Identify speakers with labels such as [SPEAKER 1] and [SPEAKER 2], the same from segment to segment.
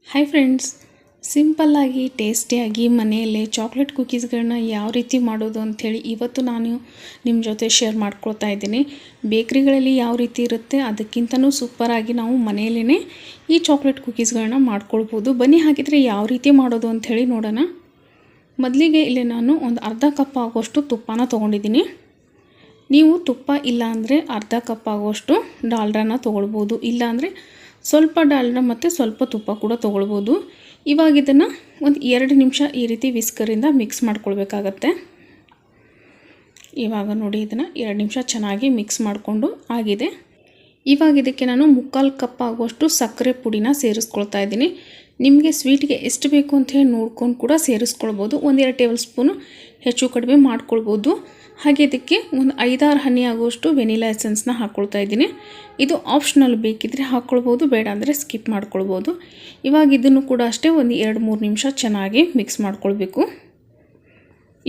[SPEAKER 1] Hi friends, ಸಿಂಪಲ್ಲಾಗಿ ಟೇಸ್ಟಿಯಾಗಿ ಮನೆಯಲ್ಲೇ ಚಾಕ್ಲೇಟ್ ಕುಕೀಸ್ಗಳನ್ನ ಯಾವ ರೀತಿ ಮಾಡೋದು ಅಂಥೇಳಿ ಇವತ್ತು ನಾನು ನಿಮ್ಮ ಜೊತೆ ಶೇರ್ ಮಾಡ್ಕೊಳ್ತಾ ಇದ್ದೀನಿ. ಬೇಕ್ರಿಗಳಲ್ಲಿ ಯಾವ ರೀತಿ ಇರುತ್ತೆ ಅದಕ್ಕಿಂತನೂ ಸೂಪರಾಗಿ ನಾವು ಮನೆಯಲ್ಲೇ ಈ ಚಾಕ್ಲೇಟ್ ಕುಕೀಸ್ಗಳನ್ನ ಮಾಡ್ಕೊಳ್ಬೋದು. ಬನ್ನಿ ಹಾಗಿದ್ರೆ ಯಾವ ರೀತಿ ಮಾಡೋದು ಅಂಥೇಳಿ ನೋಡೋಣ. ಮೊದಲಿಗೆ ಇಲ್ಲಿ ನಾನು ಒಂದು ಅರ್ಧ ಕಪ್ ಆಗೋಷ್ಟು ತುಪ್ಪನ ತೊಗೊಂಡಿದ್ದೀನಿ. ನೀವು ತುಪ್ಪ ಇಲ್ಲ ಅಂದರೆ ಅರ್ಧ ಕಪ್ ಆಗೋಷ್ಟು ಡಾಲ್ಡಾನ ತೊಗೊಳ್ಬೋದು, ಇಲ್ಲಾಂದರೆ ಸ್ವಲ್ಪ ಡಾಲ್ಡ ಮತ್ತು ಸ್ವಲ್ಪ ತುಪ್ಪ ಕೂಡ ತೊಗೊಳ್ಬೋದು. ಇವಾಗ ಇದನ್ನು ಒಂದು 2 ನಿಮಿಷ ಈ ರೀತಿ ವಿಸ್ಕರಿಂದ ಮಿಕ್ಸ್ ಮಾಡ್ಕೊಳ್ಬೇಕಾಗತ್ತೆ. ಇವಾಗ ನೋಡಿ ಇದನ್ನು 2 ನಿಮಿಷ ಚೆನ್ನಾಗಿ ಮಿಕ್ಸ್ ಮಾಡಿಕೊಂಡು ಆಗಿದೆ. ಇವಾಗ ಇದಕ್ಕೆ ನಾನು 3/4 ಕಪ್ ಆಗುವಷ್ಟು ಸಕ್ಕರೆ ಪುಡಿನ ಸೇರಿಸ್ಕೊಳ್ತಾ ಇದ್ದೀನಿ. ನಿಮಗೆ ಸ್ವೀಟ್ಗೆ ಎಷ್ಟು ಬೇಕು ಅಂತ ಹೇಳಿ ನೋಡ್ಕೊಂಡು ಕೂಡ ಸೇರಿಸ್ಕೊಳ್ಬೋದು. 1-2 ಟೇಬಲ್ ಸ್ಪೂನು ಹೆಚ್ಚು ಕಡಿಮೆ ಮಾಡ್ಕೊಳ್ಬೋದು. ಹಾಗೆ ಇದಕ್ಕೆ ಒಂದು 5-6 ಹನಿ ಆಗುವಷ್ಟು ವೆನಿಲಾ ಎಸೆನ್ಸ್ನ ಹಾಕ್ಕೊಳ್ತಾ ಇದ್ದೀನಿ. ಇದು ಆಪ್ಷನಲ್, ಬೇಕಿದ್ದರೆ ಹಾಕ್ಕೊಳ್ಬೋದು, ಬೇಡ ಅಂದರೆ ಸ್ಕಿಪ್ ಮಾಡ್ಕೊಳ್ಬೋದು. ಇವಾಗ ಇದನ್ನು ಕೂಡ ಅಷ್ಟೇ ಒಂದು 2-3 ನಿಮಿಷ ಚೆನ್ನಾಗಿ ಮಿಕ್ಸ್ ಮಾಡ್ಕೊಳ್ಬೇಕು.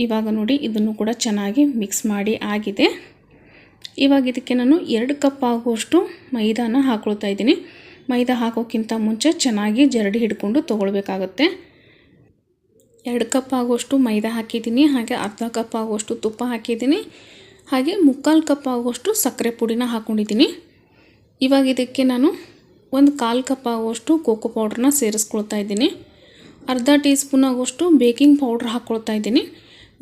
[SPEAKER 1] ಇವಾಗ ನೋಡಿ ಇದನ್ನು ಕೂಡ ಚೆನ್ನಾಗಿ ಮಿಕ್ಸ್ ಮಾಡಿ ಆಗಿದೆ. ಇವಾಗ ಇದಕ್ಕೆ ನಾನು 2 ಕಪ್ ಆಗುವಷ್ಟು ಮೈದಾನ ಹಾಕ್ಕೊಳ್ತಾ ಇದ್ದೀನಿ. ಮೈದಾ ಹಾಕೋಕ್ಕಿಂತ ಮುಂಚೆ ಚೆನ್ನಾಗಿ ಜರಡಿ ಹಿಡ್ಕೊಂಡು ತೊಗೊಳ್ಬೇಕಾಗತ್ತೆ. 2 ಕಪ್ ಆಗುವಷ್ಟು ಮೈದಾ ಹಾಕಿದ್ದೀನಿ. ಹಾಗೆ ಅರ್ಧ ಕಪ್ ಆಗುವಷ್ಟು ತುಪ್ಪ ಹಾಕಿದ್ದೀನಿ. ಹಾಗೆ 3/4 ಕಪ್ ಆಗುವಷ್ಟು ಸಕ್ಕರೆ ಪುಡಿನ ಹಾಕ್ಕೊಂಡಿದ್ದೀನಿ. ಇವಾಗ ಇದಕ್ಕೆ ನಾನು 1/4 ಕಪ್ ಆಗುವಷ್ಟು ಕೋಕೋ ಪೌಡ್ರನ್ನ ಸೇರಿಸ್ಕೊಳ್ತಾ ಇದ್ದೀನಿ. ಅರ್ಧ ಟೀ ಸ್ಪೂನ್ ಆಗುವಷ್ಟು ಬೇಕಿಂಗ್ ಪೌಡ್ರ್ ಹಾಕ್ಕೊಳ್ತಾ ಇದ್ದೀನಿ.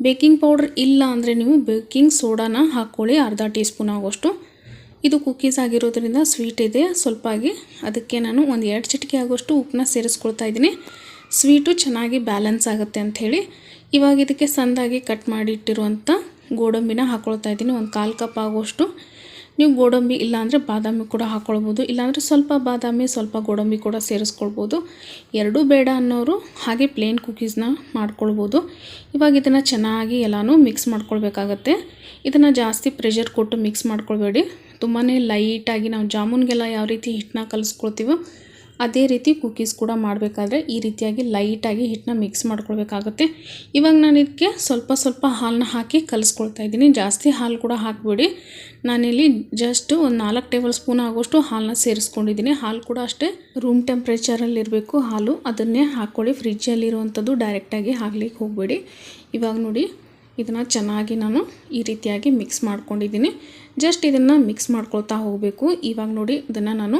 [SPEAKER 1] ಬೇಕಿಂಗ್ ಪೌಡ್ರ್ ಇಲ್ಲ ಅಂದರೆ ನೀವು ಬೇಕಿಂಗ್ ಸೋಡಾನ ಹಾಕ್ಕೊಳ್ಳಿ, ಅರ್ಧ ಟೀ ಸ್ಪೂನ್ ಆಗುವಷ್ಟು. ಇದು ಕುಕ್ಕೀಸ್ ಆಗಿರೋದ್ರಿಂದ ಸ್ವೀಟ್ ಇದೆ ಸ್ವಲ್ಪಾಗಿ, ಅದಕ್ಕೆ ನಾನು ಒಂದು 2 ಚಿಟಿಕೆ ಆಗುವಷ್ಟು ಉಪ್ಪನ್ನ ಸೇರಿಸ್ಕೊಳ್ತಾ ಇದ್ದೀನಿ. ಸ್ವೀಟು ಚೆನ್ನಾಗಿ ಬ್ಯಾಲೆನ್ಸ್ ಆಗುತ್ತೆ ಅಂಥೇಳಿ. ಇವಾಗ ಇದಕ್ಕೆ ಸಣ್ಣದಾಗಿ ಕಟ್ ಮಾಡಿ ಇಟ್ಟಿರುವಂಥ ಗೋಡಂಬಿನ ಹಾಕ್ಕೊಳ್ತಾ ಇದ್ದೀನಿ. 1/4 ಕಪ್ ಆಗುವಷ್ಟು. ನೀವು ಗೋಡಂಬಿ ಇಲ್ಲಾಂದರೆ ಬಾದಾಮಿ ಕೂಡ ಹಾಕ್ಕೊಳ್ಬೋದು, ಇಲ್ಲಾಂದರೆ ಸ್ವಲ್ಪ ಬಾದಾಮಿ ಸ್ವಲ್ಪ ಗೋಡಂಬಿ ಕೂಡ ಸೇರಿಸ್ಕೊಳ್ಬೋದು. ಎರಡೂ ಬೇಡ ಅನ್ನೋರು ಹಾಗೆ ಪ್ಲೇನ್ ಕುಕೀಸ್ನ ಮಾಡ್ಕೊಳ್ಬೋದು. ಇವಾಗ ಇದನ್ನು ಚೆನ್ನಾಗಿ ಎಲ್ಲನೂ ಮಿಕ್ಸ್ ಮಾಡ್ಕೊಳ್ಬೇಕಾಗತ್ತೆ. ಇದನ್ನು ಜಾಸ್ತಿ ಪ್ರೆಷರ್ ಕೊಟ್ಟು ಮಿಕ್ಸ್ ಮಾಡ್ಕೊಳ್ಬೇಡಿ. ತುಂಬಾ ಲೈಟಾಗಿ ನಾವು ಜಾಮೂನ್ಗೆಲ್ಲ ಯಾವ ರೀತಿ ಹಿಟ್ಟನ್ನ ಕಲಿಸ್ಕೊಳ್ತೀವೋ ಅದೇ ರೀತಿ ಕುಕೀಸ್ ಕೂಡ ಮಾಡಬೇಕಾದ್ರೆ ಈ ರೀತಿಯಾಗಿ ಲೈಟಾಗಿ ಹಿಟ್ಟನ್ನ ಮಿಕ್ಸ್ ಮಾಡ್ಕೊಳ್ಬೇಕಾಗುತ್ತೆ. ಇವಾಗ ನಾನು ಇದಕ್ಕೆ ಸ್ವಲ್ಪ ಹಾಲನ್ನ ಹಾಕಿ ಕಲಿಸ್ಕೊಳ್ತಾ ಇದ್ದೀನಿ. ಜಾಸ್ತಿ ಹಾಲು ಕೂಡ ಹಾಕಬೇಡಿ. ನಾನಿಲ್ಲಿ ಜಸ್ಟ್ ಒಂದು 4 ಟೇಬಲ್ ಸ್ಪೂನ್ ಆಗೋಷ್ಟು ಹಾಲನ್ನ ಸೇರಿಸ್ಕೊಂಡಿದ್ದೀನಿ. ಹಾಲು ಕೂಡ ಅಷ್ಟೇ ರೂಮ್ ಟೆಂಪ್ರೇಚರಲ್ಲಿರಬೇಕು ಹಾಲು, ಅದನ್ನೇ ಹಾಕ್ಕೊಳ್ಳಿ. ಫ್ರಿಜ್ಜಲ್ಲಿರುವಂಥದ್ದು ಡೈರೆಕ್ಟಾಗಿ ಹಾಕ್ಲಿಕ್ಕೆ ಹೋಗಬೇಡಿ. ಇವಾಗ ನೋಡಿ ಇದನ್ನು ಚೆನ್ನಾಗಿ ನಾನು ಈ ರೀತಿಯಾಗಿ ಮಿಕ್ಸ್ ಮಾಡ್ಕೊಂಡಿದ್ದೀನಿ. ಜಸ್ಟ್ ಇದನ್ನು ಮಿಕ್ಸ್ ಮಾಡ್ಕೊಳ್ತಾ ಹೋಗಬೇಕು. ಇವಾಗ ನೋಡಿ ಇದನ್ನು ನಾನು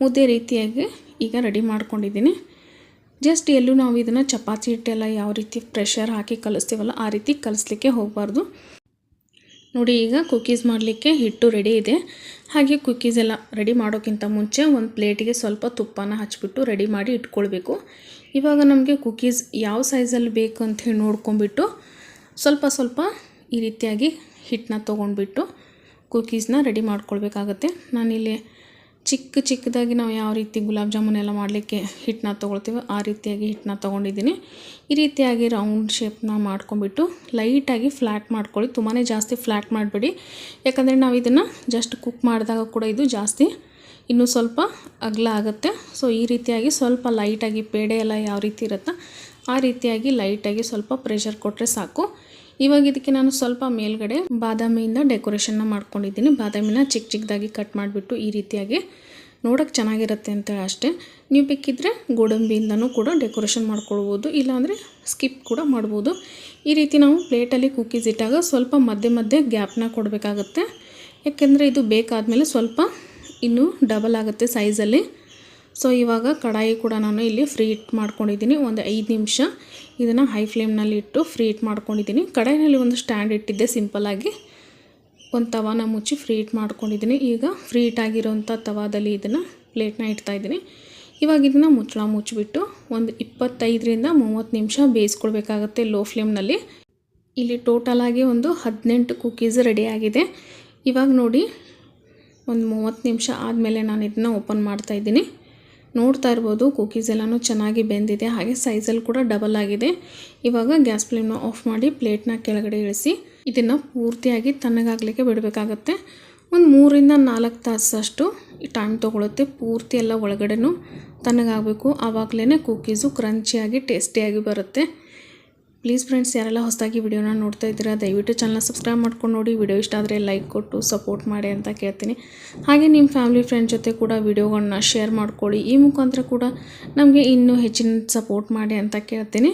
[SPEAKER 1] ಮುದ್ದೆ ರೀತಿಯಾಗಿ ಈಗ ರೆಡಿ ಮಾಡ್ಕೊಂಡಿದ್ದೀನಿ. ಜಸ್ಟ್ ಎಲ್ಲೂ ನಾವು ಇದನ್ನು ಚಪಾತಿ ಹಿಟ್ಟೆಲ್ಲ ಯಾವ ರೀತಿ ಪ್ರೆಷರ್ ಹಾಕಿ ಕಲಿಸ್ತೀವಲ್ಲ ಆ ರೀತಿ ಕಲಿಸ್ಲಿಕ್ಕೆ ಹೋಗಬಾರ್ದು. ನೋಡಿ ಈಗ ಕುಕೀಸ್ ಮಾಡಲಿಕ್ಕೆ ಹಿಟ್ಟು ರೆಡಿ ಇದೆ. ಹಾಗೆ ಕುಕೀಸ್ ಎಲ್ಲ ರೆಡಿ ಮಾಡೋಕ್ಕಿಂತ ಮುಂಚೆ ಒಂದು ಪ್ಲೇಟಿಗೆ ಸ್ವಲ್ಪ ತುಪ್ಪನ ಹಚ್ಬಿಟ್ಟು ರೆಡಿ ಮಾಡಿ ಇಟ್ಕೊಳ್ಬೇಕು. ಇವಾಗ ನಮಗೆ ಕುಕೀಸ್ ಯಾವ ಸೈಜಲ್ಲಿ ಬೇಕು ಅಂತ ಹೇಳಿ ನೋಡ್ಕೊಂಬಿಟ್ಟು ಸ್ವಲ್ಪ ಈ ರೀತಿಯಾಗಿ ಹಿಟ್ಟನ್ನ ತೊಗೊಂಡ್ಬಿಟ್ಟು ಕುಕೀಸ್ನ ರೆಡಿ ಮಾಡ್ಕೊಳ್ಬೇಕಾಗತ್ತೆ. ನಾನಿಲ್ಲಿ ಚಿಕ್ಕದಾಗಿ ನಾವು ಯಾವ ರೀತಿ ಗುಲಾಬ್ ಜಾಮೂನ್ ಎಲ್ಲ ಮಾಡಲಿಕ್ಕೆ ಹಿಟ್ಟನ್ನ ತೊಗೊಳ್ತೀವೋ ಆ ರೀತಿಯಾಗಿ ಹಿಟ್ಟನ್ನ ತೊಗೊಂಡಿದ್ದೀನಿ. ಈ ರೀತಿಯಾಗಿ ರೌಂಡ್ ಶೇಪ್ನ ಮಾಡ್ಕೊಂಬಿಟ್ಟು ಲೈಟಾಗಿ ಫ್ಲ್ಯಾಟ್ ಮಾಡ್ಕೊಳ್ಳಿ. ತುಂಬಾ ಜಾಸ್ತಿ ಫ್ಲ್ಯಾಟ್ ಮಾಡಬೇಡಿ, ಯಾಕಂದರೆ ನಾವು ಇದನ್ನು ಜಸ್ಟ್ ಕುಕ್ ಮಾಡಿದಾಗ ಕೂಡ ಇದು ಜಾಸ್ತಿ ಇನ್ನೂ ಸ್ವಲ್ಪ ಅಗಲ ಆಗುತ್ತೆ. ಸೊ ಈ ರೀತಿಯಾಗಿ ಸ್ವಲ್ಪ ಲೈಟಾಗಿ ಪೇಡೆ ಎಲ್ಲ ಯಾವ ರೀತಿ ಇರುತ್ತೋ ಆ ರೀತಿಯಾಗಿ ಲೈಟಾಗಿ ಸ್ವಲ್ಪ ಪ್ರೆಷರ್ ಕೊಟ್ಟರೆ ಸಾಕು. ಇವಾಗ ಇದಕ್ಕೆ ನಾನು ಸ್ವಲ್ಪ ಮೇಲ್ಗಡೆ ಬಾದಾಮಿಯಿಂದ ಡೆಕೋರೇಷನ್ನ ಮಾಡ್ಕೊಂಡಿದ್ದೀನಿ. ಬಾದಾಮಿನ ಚಿಕ್ಕದಾಗಿ ಕಟ್ ಮಾಡಿಬಿಟ್ಟು ಈ ರೀತಿಯಾಗಿ ನೋಡೋಕ್ಕೆ ಚೆನ್ನಾಗಿರುತ್ತೆ ಅಂತೇಳಿ ಅಷ್ಟೇ. ನೀವು ಬೇಕಿದ್ದರೆ ಗೋಡಂಬಿಯಿಂದನೂ ಕೂಡ ಡೆಕೋರೇಷನ್ ಮಾಡ್ಕೊಳ್ಬೋದು, ಇಲ್ಲಾಂದರೆ ಸ್ಕಿಪ್ ಕೂಡ ಮಾಡ್ಬೋದು. ಈ ರೀತಿ ನಾವು ಪ್ಲೇಟಲ್ಲಿ ಕುಕ್ಕೀಸ್ ಇಟ್ಟಾಗ ಸ್ವಲ್ಪ ಮಧ್ಯೆ ಗ್ಯಾಪ್ನ ಕೊಡಬೇಕಾಗತ್ತೆ. ಯಾಕೆಂದರೆ ಇದು ಬೇಕಾದಮೇಲೆ ಸ್ವಲ್ಪ ಇನ್ನೂ ಡಬಲ್ ಆಗುತ್ತೆ ಸೈಜಲ್ಲಿ. ಸೊ ಇವಾಗ ಕಡಾಯಿ ಕೂಡ ನಾನು ಇಲ್ಲಿ ಫ್ರೀ ಹೀಟ್ ಮಾಡ್ಕೊಂಡಿದ್ದೀನಿ. ಒಂದು 5 ನಿಮಿಷ ಇದನ್ನು ಹೈ ಫ್ಲೇಮ್ನಲ್ಲಿ ಇಟ್ಟು ಫ್ರೀ ಹೀಟ್ ಮಾಡ್ಕೊಂಡಿದ್ದೀನಿ. ಕಡಾಯಿನಲ್ಲಿ ಒಂದು ಸ್ಟ್ಯಾಂಡ್ ಇಟ್ಟಿದ್ದೆ ಸಿಂಪಲ್ಲಾಗಿ. ಒಂದು ತವಾನ ಮುಚ್ಚಿ ಫ್ರೀ ಹೀಟ್ ಮಾಡ್ಕೊಂಡಿದ್ದೀನಿ. ಈಗ ಫ್ರೀ ಹೀಟ್ ಆಗಿರೋಂಥ ತವಾದಲ್ಲಿ ಇದನ್ನು ಪ್ಲೇಟ್ನ ಇಡ್ತಾಯಿದ್ದೀನಿ. ಇವಾಗ ಇದನ್ನು ಮುಚ್ಚಳ ಮುಚ್ಚಿಬಿಟ್ಟು ಒಂದು 25-30 ನಿಮಿಷ ಬೇಯಿಸ್ಕೊಳ್ಬೇಕಾಗತ್ತೆ ಲೋ ಫ್ಲೇಮ್ನಲ್ಲಿ. ಇಲ್ಲಿ ಟೋಟಲಾಗಿ ಒಂದು 18 ಕುಕೀಸ್ ರೆಡಿಯಾಗಿದೆ. ಇವಾಗ ನೋಡಿ ಒಂದು 30 ನಿಮಿಷ ಆದಮೇಲೆ ನಾನು ಇದನ್ನು ಓಪನ್ ಮಾಡ್ತಾಯಿದ್ದೀನಿ. ನೋಡ್ತಾ ಇರ್ಬೋದು ಕುಕೀಸ್ ಎಲ್ಲನೂ ಚೆನ್ನಾಗಿ ಬೆಂದಿದೆ, ಹಾಗೆ ಸೈಜಲ್ಲಿ ಕೂಡ ಡಬಲ್ ಆಗಿದೆ. ಇವಾಗ ಗ್ಯಾಸ್ ಫ್ಲೇಮ್ನ ಆಫ್ ಮಾಡಿ ಪ್ಲೇಟ್ನ ಕೆಳಗಡೆ ಇಳಿಸಿ ಇದನ್ನು ಪೂರ್ತಿಯಾಗಿ ತಣ್ಣಗಾಗಲಿಕ್ಕೆ ಬಿಡಬೇಕಾಗತ್ತೆ. ಒಂದು 3-4 ತಾಸಷ್ಟು ಟೈಮ್ ತೊಗೊಳುತ್ತೆ. ಪೂರ್ತಿ ಎಲ್ಲ ಒಳಗಡೆನೂ ತಣ್ಣಗಾಗಬೇಕು, ಆವಾಗಲೇ ಕುಕೀಸು ಕ್ರಂಚಿಯಾಗಿ ಟೇಸ್ಟಿಯಾಗಿ ಬರುತ್ತೆ. ಪ್ಲೀಸ್ ಫ್ರೆಂಡ್ಸ್, ಯಾರೆಲ್ಲ ಹೊಸದಾಗಿ ವಿಡಿಯೋನ ನೋಡ್ತಾ ಇದ್ದೀರಾ ದಯವಿಟ್ಟು ಚಾನಲ್ನ ಸಬ್ಸ್ಕ್ರೈಬ್ ಮಾಡ್ಕೊಂಡು ನೋಡಿ. ವಿಡಿಯೋ ಇಷ್ಟ ಆದರೆ ಲೈಕ್ ಕೊಟ್ಟು ಸಪೋರ್ಟ್ ಮಾಡಿ ಅಂತ ಕೇಳ್ತೀನಿ. ಹಾಗೆ ನಿಮ್ಮ ಫ್ಯಾಮಿಲಿ ಫ್ರೆಂಡ್ ಜೊತೆ ಕೂಡ ವಿಡಿಯೋಗಳನ್ನ ಶೇರ್ ಮಾಡ್ಕೊಳ್ಳಿ. ಈ ಮುಖಾಂತರ ಕೂಡ ನಮಗೆ ಇನ್ನೂ ಹೆಚ್ಚಿನ ಸಪೋರ್ಟ್ ಮಾಡಿ ಅಂತ ಕೇಳ್ತೀನಿ.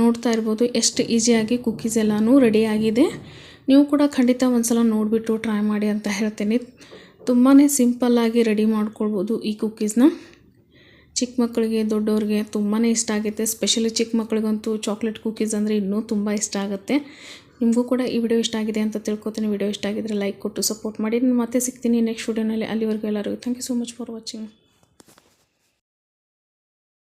[SPEAKER 1] ನೋಡ್ತಾ ಇರ್ಬೋದು ಎಷ್ಟು ಈಸಿಯಾಗಿ ಕುಕ್ಕೀಸ್ ಎಲ್ಲನೂ ರೆಡಿ ಆಗಿದೆ. ನೀವು ಕೂಡ ಖಂಡಿತ ಒಂದ್ಸಲ ನೋಡಿಬಿಟ್ಟು ಟ್ರೈ ಮಾಡಿ ಅಂತ ಹೇಳ್ತೀನಿ. ತುಂಬಾ ಸಿಂಪಲ್ಲಾಗಿ ರೆಡಿ ಮಾಡ್ಕೊಳ್ಬೋದು ಈ ಕುಕ್ಕೀಸ್ನ. ಚಿಕ್ಕ ಮಕ್ಕಳಿಗೆ ದೊಡ್ಡವ್ರಿಗೆ ತುಂಬಾ ಇಷ್ಟ ಆಗುತ್ತೆ. ಸ್ಪೆಷಲಿ ಚಿಕ್ಕ ಮಕ್ಕಳಿಗಂತೂ ಚಾಕ್ಲೇಟ್ ಕುಕ್ಕೀಸ್ ಅಂದರೆ ಇನ್ನೂ ತುಂಬ ಇಷ್ಟ ಆಗುತ್ತೆ. ನಿಮಗೂ ಕೂಡ ಈ ವಿಡಿಯೋ ಇಷ್ಟ ಆಗಿದೆ ಅಂತ ತಿಳ್ಕೊತೀನಿ. ವಿಡಿಯೋ ಇಷ್ಟ ಆಗಿದ್ರೆ ಲೈಕ್ ಕೊಟ್ಟು ಸಪೋರ್ಟ್ ಮಾಡಿ. ನಾನು ಮತ್ತೆ ಸಿಗ್ತೀನಿ ನೆಕ್ಸ್ಟ್ ವಿಡಿಯೋನಲ್ಲಿ. ಅಲ್ಲಿವರೆಗೂ ಎಲ್ಲರಿಗೂ thank you so much for watching.